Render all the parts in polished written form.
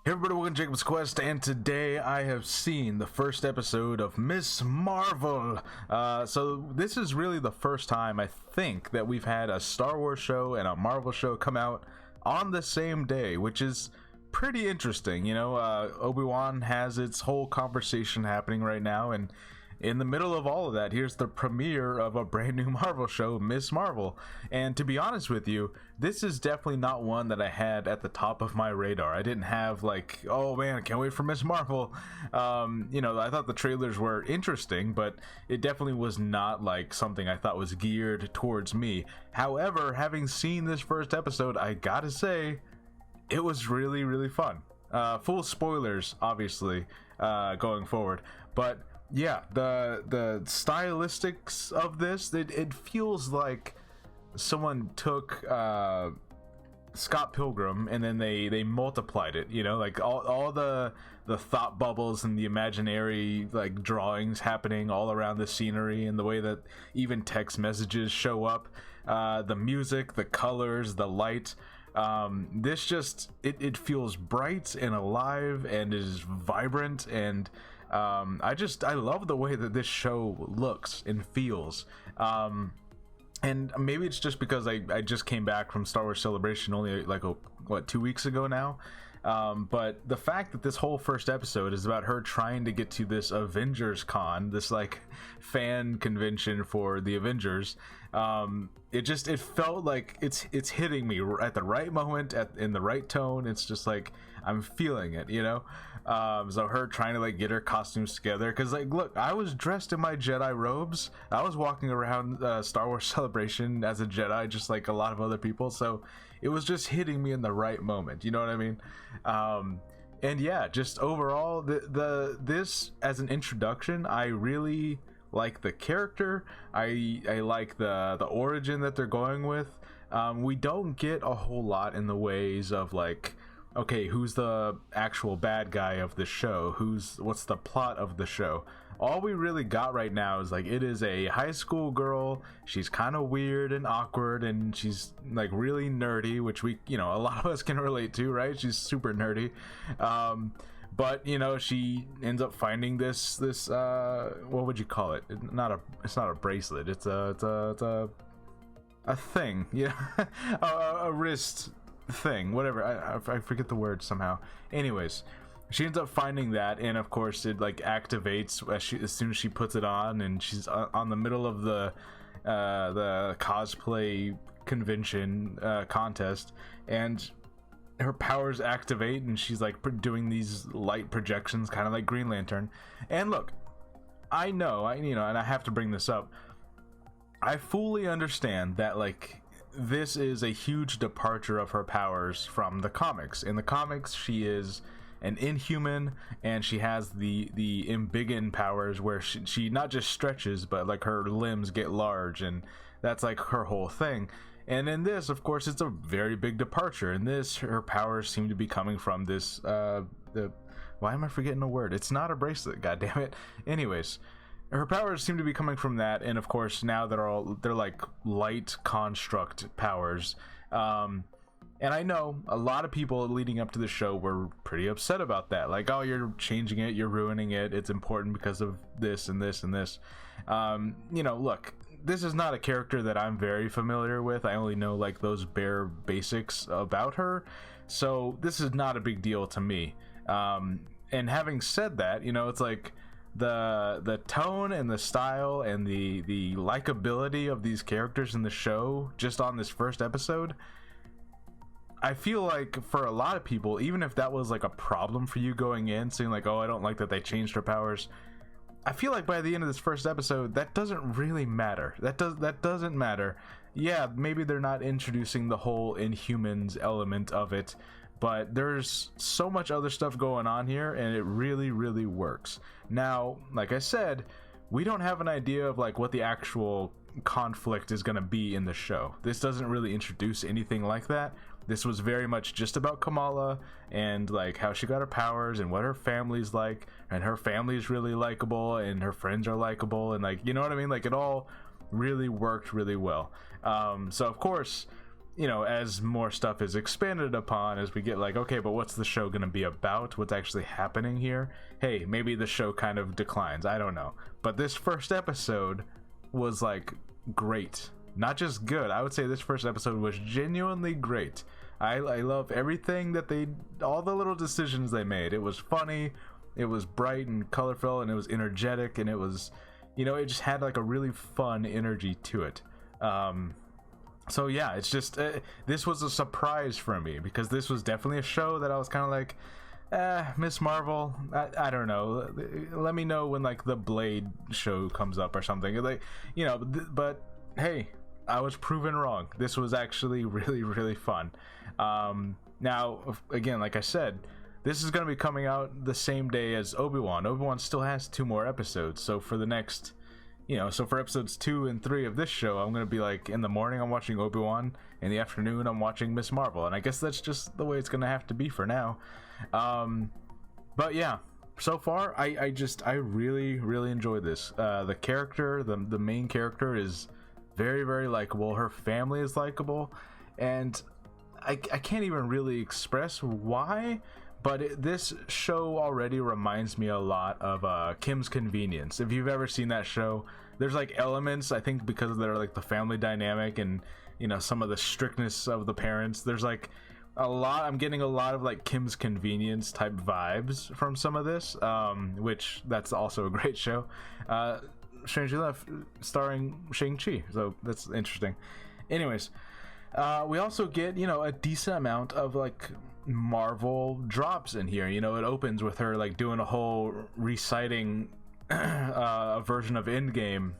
Hey everybody, welcome to Jacob's Quest, and today I have seen the first episode of Miss Marvel. So this is really the first time I think that we've had a Star Wars show and a Marvel show come out on the same day, which is pretty interesting. You know, Obi-Wan has its whole conversation happening right now, and in the middle of all of that, here's the premiere of a brand new Marvel show, Miss Marvel. And to be honest with you, this is definitely not one that I had at the top of my radar. I didn't have like, oh man, I can't wait for Miss Marvel. You know, I thought the trailers were interesting, but it definitely was not like something I thought was geared towards me. However, having seen this first episode, I gotta say, it was really, really fun. Full spoilers, obviously, going forward, but yeah, the stylistics of this, it feels like someone took Scott Pilgrim and then they multiplied it, you know, like all the thought bubbles and the imaginary like drawings happening all around the scenery, and the way that even text messages show up, the music, the colors, the light. This just it feels bright and alive and is vibrant, and I love the way that this show looks and feels. And maybe it's just because I just came back from Star Wars Celebration only like 2 weeks ago now. But the fact that this whole first episode is about her trying to get to this Avengers Con, this like fan convention for the Avengers, it felt like it's hitting me at the right moment, in the right tone. It's just like I'm feeling it, you know. So her trying to like get her costumes together, because like, look, I was dressed in my Jedi robes. I was walking around Star Wars Celebration as a Jedi, just like a lot of other people. So it was just hitting me in the right moment, you know what I mean? And yeah, just overall, this as an introduction, I really like the character. I like the origin that they're going with. We don't get a whole lot in the ways of like, okay, who's the actual bad guy of the show? What's the plot of the show? All we really got right now is like, it is a high school girl. She's kind of weird and awkward, and she's like really nerdy, which we, you know, a lot of us can relate to, right? She's super nerdy. But you know, she ends up finding this what would you call it? It's not a bracelet. It's a thing, yeah, a wrist thing, whatever. I forget the word somehow. Anyways, she ends up finding that, and of course it like activates as soon as she puts it on, and she's on the middle of the cosplay convention contest, and her powers activate, and she's like doing these light projections, kind of like Green Lantern. And look, I know, you know, and I have to bring this up, I fully understand that like this is a huge departure of her powers from the comics. In the comics, she is an Inhuman, and she has the Embiggen powers, where she not just stretches, but like her limbs get large, and that's like her whole thing. And in this, of course, it's a very big departure. In this, her powers seem to be coming from this why am I forgetting the word? It's not a bracelet, god damn it. Anyways, her powers seem to be coming from that, and of course now they're like light construct powers. And I know a lot of people leading up to the show were pretty upset about that, like, oh, you're changing it, you're ruining it, it's important because of this and this and this. You know, look, this is not a character that I'm very familiar with. I only know like those bare basics about her, so this is not a big deal to me. And having said that, you know, it's like the tone and the style and the likability of these characters in the show just on this first episode, I feel like for a lot of people, even if that was like a problem for you going in, saying like, oh, I don't like that they changed her powers, I feel like by the end of this first episode, that doesn't really matter. That doesn't matter. Yeah, maybe they're not introducing the whole Inhumans element of it, but there's so much other stuff going on here, and it really, really works. Now, like I said, we don't have an idea of like what the actual conflict is going to be in the show. This doesn't really introduce anything like that. This was very much just about Kamala and like how she got her powers and what her family's like, and her family is really likable and her friends are likable, and like, you know what I mean, like it all really worked really well. So of course you know, as more stuff is expanded upon, as we get like, okay, but what's the show gonna be about? What's actually happening here? Hey, maybe the show kind of declines. I don't know. But this first episode was like great. Not just good. I would say this first episode was genuinely great. I love everything that all the little decisions they made. It was funny, it was bright and colorful, and it was energetic, and it was, you know, it just had like a really fun energy to it. So yeah, it's just this was a surprise for me, because this was definitely a show that I was kind of like, Miss Marvel, I don't know. Let me know when like the Blade show comes up or something, like, you know. But hey, I was proven wrong. This was actually really, really fun. Now, again, like I said, this is going to be coming out the same day as Obi-Wan. Obi-Wan still has 2 more episodes, so for the next, you know, so for episodes 2 and 3 of this show, I'm going to be like, in the morning I'm watching Obi-Wan, in the afternoon I'm watching Miss Marvel, and I guess that's just the way it's going to have to be for now. But yeah, so far I really, really enjoyed this. The character, the main character, is very, very likable. Her family is likable, and I can't even really express why, but this show already reminds me a lot of Kim's Convenience. If you've ever seen that show, there's like elements, I think because they're like the family dynamic and, you know, some of the strictness of the parents, there's like I'm getting a lot of like Kim's Convenience type vibes from some of this, which that's also a great show. Strangely Enough, starring Shang-Chi, so that's interesting. Anyways, we also get, you know, a decent amount of like Marvel drops in here. You know, it opens with her like doing a whole reciting a version of Endgame,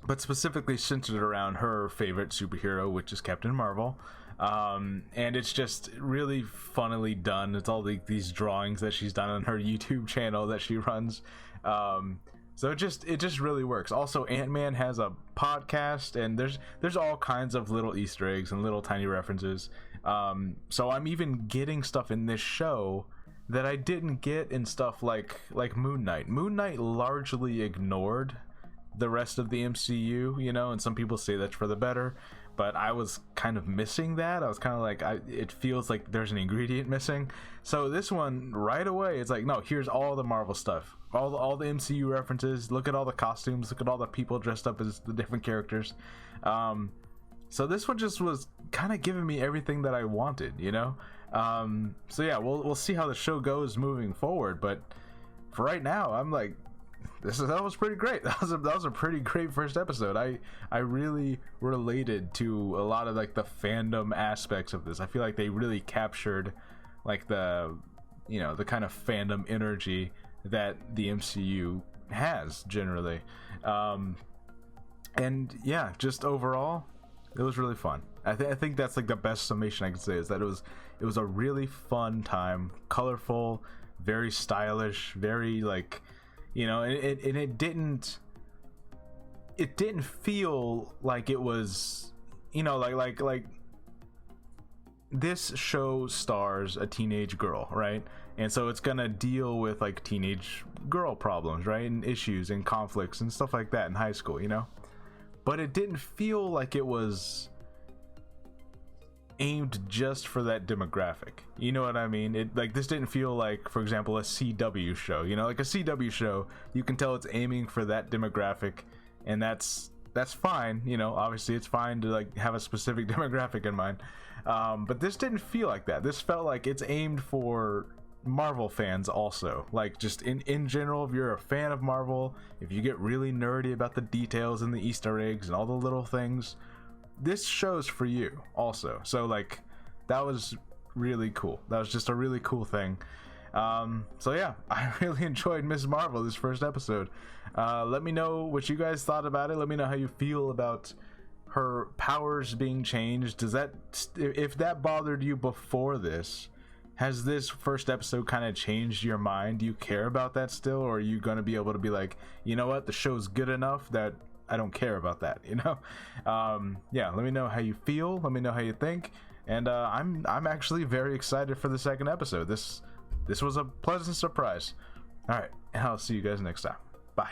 but specifically centered around her favorite superhero, which is Captain Marvel. And it's just really funnily done. It's all these drawings that she's done on her YouTube channel that she runs. So it just really works. Also, Ant-Man has a podcast, and there's all kinds of little Easter eggs and little tiny references. So I'm even getting stuff in this show that I didn't get in stuff like Moon Knight. Moon Knight largely ignored the rest of the MCU, you know, and some people say that's for the better, but I was kind of missing that. I was kind of like, it feels like there's an ingredient missing. So this one, right away, it's like, no, here's all the Marvel stuff, all the MCU references. Look at all the costumes, look at all the people dressed up as the different characters. So this one just was kind of giving me everything that I wanted, you know. So yeah, we'll see how the show goes moving forward, but for right now, I'm like, that was pretty great. That was a pretty great first episode. I really related to a lot of like the fandom aspects of this. I feel like they really captured like the, you know, the kind of fandom energy that the MCU has generally. And yeah, just overall, it was really fun. I think that's like the best summation I could say, is that it was a really fun time, colorful, very stylish, very like, you know, and it didn't feel like it was, you know, like this show stars a teenage girl, right? And so it's gonna deal with like teenage girl problems, right, and issues and conflicts and stuff like that in high school, you know. But it didn't feel like it was aimed just for that demographic, you know what I mean? It like, this didn't feel like, for example, a CW show, you know, like a CW show, you can tell it's aiming for that demographic, and that's fine, you know. Obviously it's fine to like have a specific demographic in mind, but this didn't feel like that. This felt like it's aimed for Marvel fans also, like just in general. If you're a fan of Marvel, if you get really nerdy about the details and the Easter eggs and all the little things, this show's for you also. So like, that was really cool. That was just a really cool thing. So yeah, I really enjoyed Ms. Marvel this first episode. Let me know what you guys thought about it. Let me know how you feel about her powers being changed. Does that, if that bothered you before this, has this first episode kind of changed your mind? Do you care about that still, or are you going to be able to be like, you know what, the show's good enough that I don't care about that, you know? Yeah, let me know how you feel. Let me know how you think. And I'm actually very excited for the second episode. This was a pleasant surprise. All right, and I'll see you guys next time. Bye.